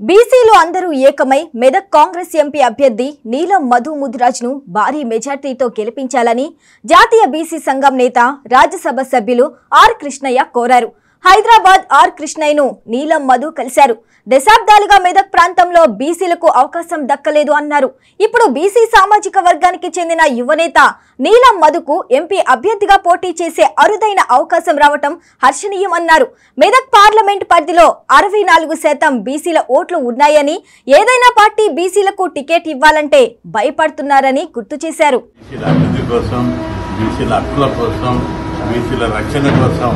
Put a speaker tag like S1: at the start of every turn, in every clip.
S1: బీసీలు అందరూ ఏకమై మెదక్ కాంగ్రెస్ ఎంపీ అభ్యర్థి నీలం మధు ముదిరాజ్ను భారీ మెజార్టీతో గెలిపించాలని జాతీయ బీసీ సంఘం నేత రాజ్యసభ సభ్యులు ఆర్ కృష్ణయ్య కోరారు. హైదరాబాద్ ఆర్ కృష్ణయ్యను నీలం మధు కలిశారు. దశాబ్దాలుగా మెదక్ ప్రాంతంలో బీసీలకు అవకాశం దక్కలేదు అన్నారు. ఇప్పుడు బీసీ సామాజిక వర్గానికి చెందిన యువనేత నీలం మధుకు ఎంపీ అభ్యర్థిగా పోటీ చేసే అరుదైన అవకాశం రావటం హర్షణీయమన్నారు. మెదక్ పార్లమెంట్ పరిధిలో 64% బీసీల ఓట్లు ఉన్నాయని, ఏదైనా పార్టీ బీసీలకు టికెట్ ఇవ్వాలంటే భయపడుతున్నారని గుర్తు చేశారు.
S2: బీసీల రక్షణ కోసం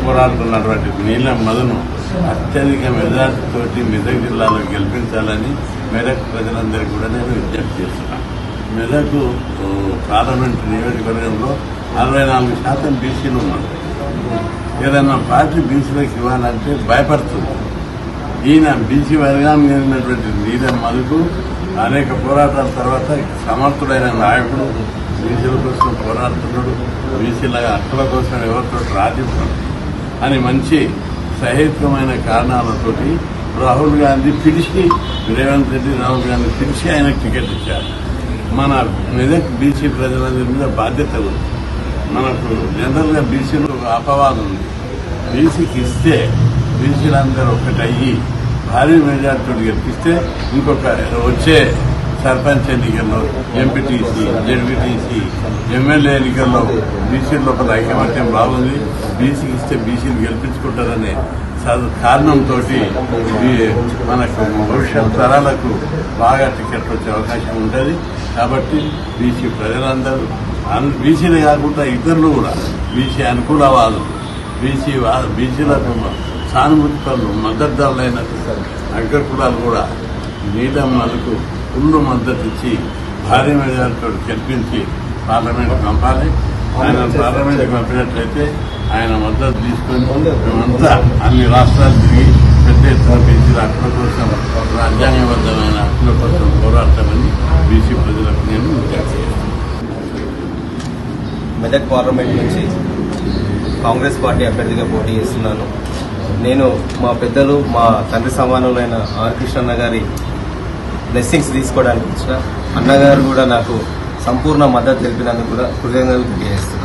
S2: పోరాడుతున్నటువంటి నీలం మధును అత్యధిక మెజార్టీతోటి మెదక్ జిల్లాలో గెలిపించాలని మెదక్ ప్రజలందరికీ కూడా నేను విజ్ఞప్తి చేస్తున్నాను. మెదక్ పార్లమెంట్ నియోజకవర్గంలో 64% బీసీలు ఉన్నారు. ఏదైనా పార్టీ బీసీలకు ఇవ్వాలంటే భయపడుతుంది. ఈయన బీసీ వర్గానికి చెందినటువంటి నీలం మధుకు అనేక పోరాటాల తర్వాత సమర్థుడైన నాయకుడు, బీసీల కోసం పోరాడుతున్నాడు, బీసీల హక్కుల కోసం ఎవరితో రాజీపడు అని మంచి సహేతుకమైన కారణాలతోటి రాహుల్ గాంధీ పిలిచి, రేవంత్ రెడ్డి రాహుల్ గాంధీ పిలిచి ఆయనకు టికెట్ ఇచ్చారు. మన మెదక్ బీసీ ప్రజలందరి మీద బాధ్యత ఉంది. మనకు జనరల్గా బీసీలు అపవాదం ఉంది. బీసీకి ఇస్తే బీసీలందరూ ఒకటయ్యి భారీ మెజార్టీతో గెలిపిస్తే ఇంకొక వచ్చే సర్పంచ్ ఎన్నికల్లో, ఎంపీటీసీ, జెడ్పీటీసీ, ఎమ్మెల్యే ఎన్నికల్లో బీసీ లోపల ఐకమత్యం బాగుంది. బీసీకి ఇస్తే బీసీని గెలిపించుకుంటారనే కారణంతో మనకు భవిష్యత్ తరాలకు బాగా టికెట్ వచ్చే అవకాశం ఉంటుంది. కాబట్టి బీసీ ప్రజలందరూ, బీసీలే కాకుండా ఇతరులు కూడా, బీసీ అనుకూలవాదులు, బీసీలకు సానుభూతి పనులు, మద్దతుదారులైన అగ్రకులాలు కూడా నీలం మధుకు ఫుల్ మద్దతు ఇచ్చి భారీ మెజార్టీతో గెలిపించి పార్లమెంట్ పంపాలి. ఆయన పార్లమెంట్ పంపినట్లయితే ఆయన మద్దతు తీసుకొని మేమంతా అన్ని రాష్ట్రాలు తిరిగి పెద్ద ఎత్తున బీసీల హక్కుల కోసం, రాజ్యాంగబద్ధమైన హక్కుల కోసం పోరాడతామని బీసీ ప్రజలకు నేను విజ్ఞప్తి చేస్తాను.
S3: మెదక్ పార్లమెంట్ నుంచి కాంగ్రెస్ పార్టీ అభ్యర్థిగా పోటీ చేస్తున్నాను. నేను మా పెద్దలు, మా తండ్రి సమానులైన ఆర్ కృష్ణన్న గారి బ్లెస్సింగ్స్ తీసుకోవడానికి వచ్చిన అన్నగారు కూడా నాకు సంపూర్ణ మద్దతు తెలిపినందుకు కూడా కృతజ్ఞతలు తెలియజేస్తున్నాను.